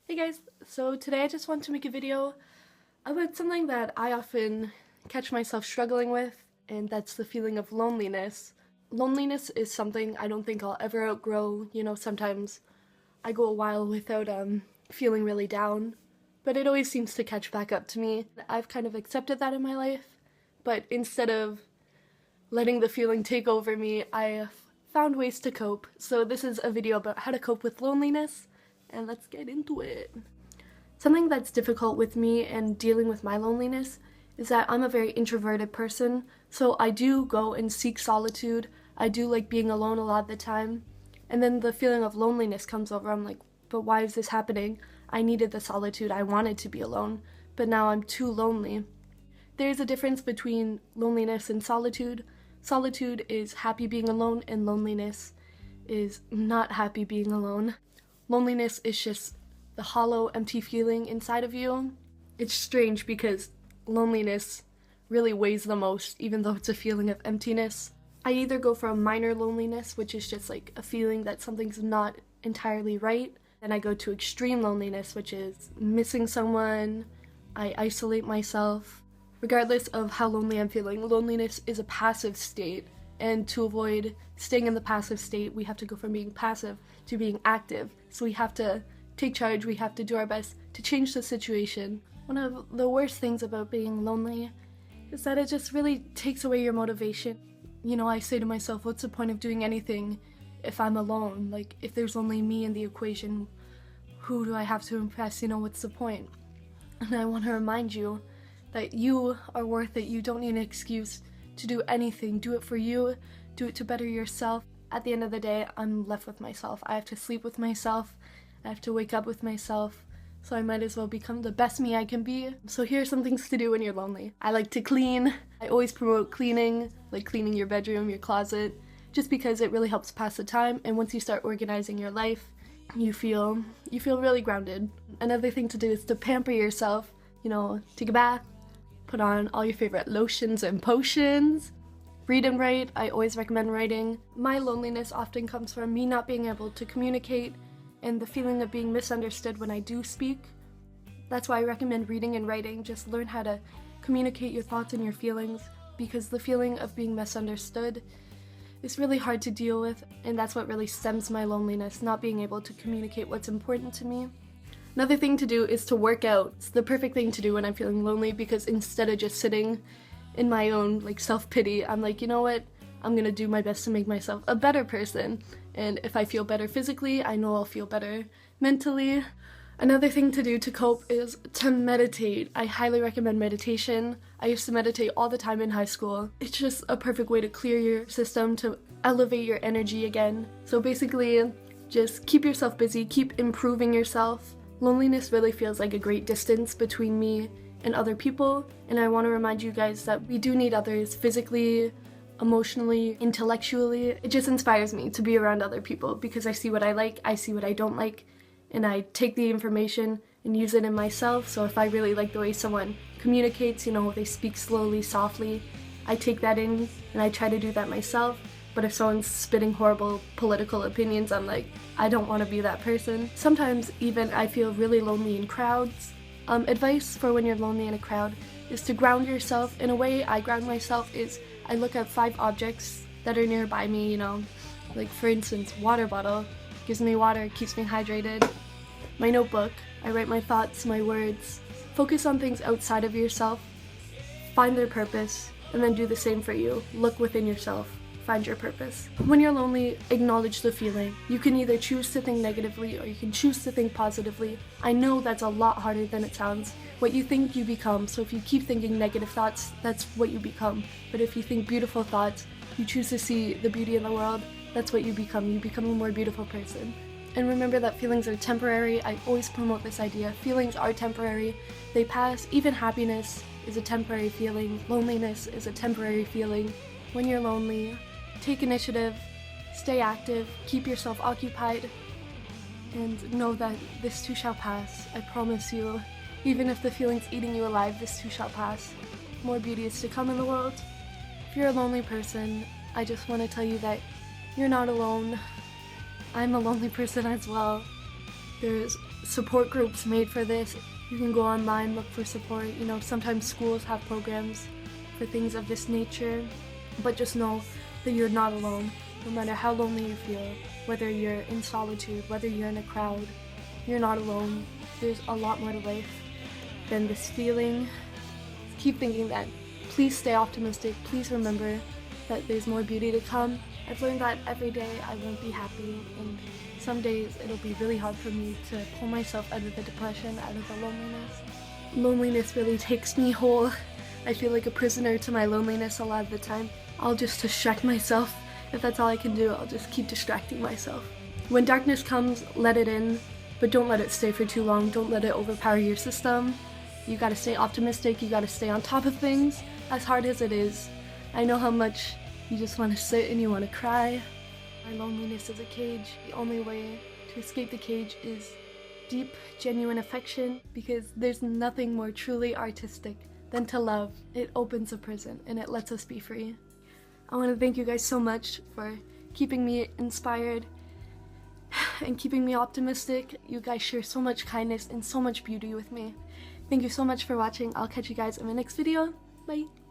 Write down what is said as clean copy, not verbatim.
Hey guys, so today I just want to make a video about something that I often catch myself struggling with, and that's the feeling of loneliness. Loneliness is something I don't think I'll ever outgrow. Sometimes I go a while without feeling really down, but it always seems to catch back up to me. I've kind of accepted that in my life, but instead of letting the feeling take over me, I found ways to cope. So this is a video about how to cope with loneliness, and let's get into it. Something that's difficult with me and dealing with my loneliness is that I'm a very introverted person, so I do go and seek solitude. I do like being alone a lot of the time, and then the feeling of loneliness comes over. I'm like, but why is this happening? I needed the solitude, I wanted to be alone, but now I'm too lonely. There's a difference between loneliness and solitude. Solitude is happy being alone, and loneliness is not happy being alone. Loneliness is just the hollow, empty feeling inside of you. It's strange because loneliness really weighs the most, even though it's a feeling of emptiness. I either go for a minor loneliness, which is just like a feeling that something's not entirely right, then I go to extreme loneliness, which is missing someone. I isolate myself. Regardless of how lonely I'm feeling, loneliness is a passive state, and to avoid staying in the passive state, we have to go from being passive to being active. So we have to take charge, we have to do our best to change the situation. One of the worst things about being lonely is that it just really takes away your motivation. I say to myself, what's the point of doing anything if I'm alone? Like, if there's only me in the equation, who do I have to impress? What's the point? And I want to remind you that you are worth it. You don't need an excuse to do anything. Do it for you. Do it to better yourself. At the end of the day, I'm left with myself. I have to sleep with myself. I have to wake up with myself. So I might as well become the best me I can be. So here are some things to do when you're lonely. I like to clean. I always promote cleaning, like cleaning your bedroom, your closet, just because it really helps pass the time. And once you start organizing your life, you feel really grounded. Another thing to do is to pamper yourself. Take a bath, put on all your favorite lotions and potions. Read and write. I always recommend writing. My loneliness often comes from me not being able to communicate and the feeling of being misunderstood when I do speak. That's why I recommend reading and writing. Just learn how to communicate your thoughts and your feelings, because the feeling of being misunderstood is really hard to deal with, and that's what really stems my loneliness, not being able to communicate what's important to me. Another thing to do is to work out. It's the perfect thing to do when I'm feeling lonely, because instead of just sitting in my own self-pity, I'm like, you know what? I'm gonna do my best to make myself a better person. And if I feel better physically, I know I'll feel better mentally. Another thing to do to cope is to meditate. I highly recommend meditation. I used to meditate all the time in high school. It's just a perfect way to clear your system, to elevate your energy again. So basically, just keep yourself busy, keep improving yourself. Loneliness really feels like a great distance between me and other people, and I want to remind you guys that we do need others physically, emotionally, intellectually. It just inspires me to be around other people because I see what I like, I see what I don't like, and I take the information and use it in myself. So if I really like the way someone communicates, they speak slowly, softly, I take that in and I try to do that myself. But if someone's spitting horrible political opinions, I'm like, I don't want to be that person. Sometimes even I feel really lonely in crowds. Advice for when you're lonely in a crowd is to ground yourself. In a way I ground myself is I look at 5 objects that are nearby me, like for instance, water bottle gives me water, keeps me hydrated. My notebook, I write my thoughts, my words. Focus on things outside of yourself, find their purpose, and then do the same for you. Look within yourself. Find your purpose. When you're lonely, acknowledge the feeling. You can either choose to think negatively or you can choose to think positively. I know that's a lot harder than it sounds. What you think, you become. So if you keep thinking negative thoughts, that's what you become. But if you think beautiful thoughts, you choose to see the beauty in the world, that's what you become. You become a more beautiful person. And remember that feelings are temporary. I always promote this idea. Feelings are temporary. They pass. Even happiness is a temporary feeling. Loneliness is a temporary feeling. When you're lonely, take initiative, stay active, keep yourself occupied, and know that this too shall pass. I promise you, even if the feeling's eating you alive, this too shall pass. More beauty is to come in the world. If you're a lonely person, I just want to tell you that you're not alone. I'm a lonely person as well. There's support groups made for this. You can go online, look for support. You know, sometimes schools have programs for things of this nature, but just know that you're not alone. No matter how lonely you feel, whether you're in solitude, whether you're in a crowd, you're not alone. There's a lot more to life than this feeling. Keep thinking that. Please stay optimistic. Please remember that there's more beauty to come. I've learned that every day I won't be happy, and some days it'll be really hard for me to pull myself out of the depression, out of the loneliness. Loneliness really takes me whole. I feel like a prisoner to my loneliness a lot of the time. I'll just distract myself. If that's all I can do, I'll just keep distracting myself. When darkness comes, let it in, but don't let it stay for too long. Don't let it overpower your system. You gotta stay optimistic, you gotta stay on top of things, as hard as it is. I know how much you just want to sit and you want to cry. My loneliness is a cage. The only way to escape the cage is deep, genuine affection, because there's nothing more truly artistic than to love. It opens a prison and it lets us be free. I want to thank you guys so much for keeping me inspired and keeping me optimistic. You guys share so much kindness and so much beauty with me. Thank you so much for watching. I'll catch you guys in my next video. Bye!